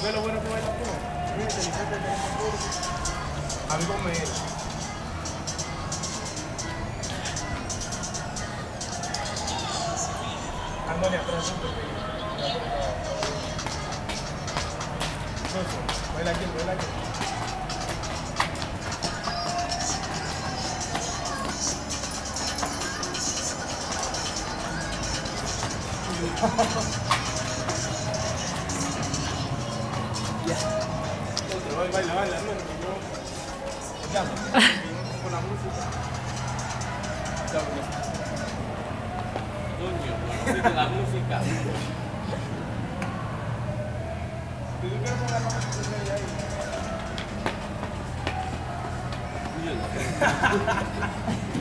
Ve lo bueno que baila tú. Mira, inteligente que es mejor. A mí ponme él. Dándole atrás un poquito. Baila aquí, baila aquí. Ya. Baila, baila, no, ya, con la música. Coño, la música. ¿Tú quieres poner la música ahí? Yo no.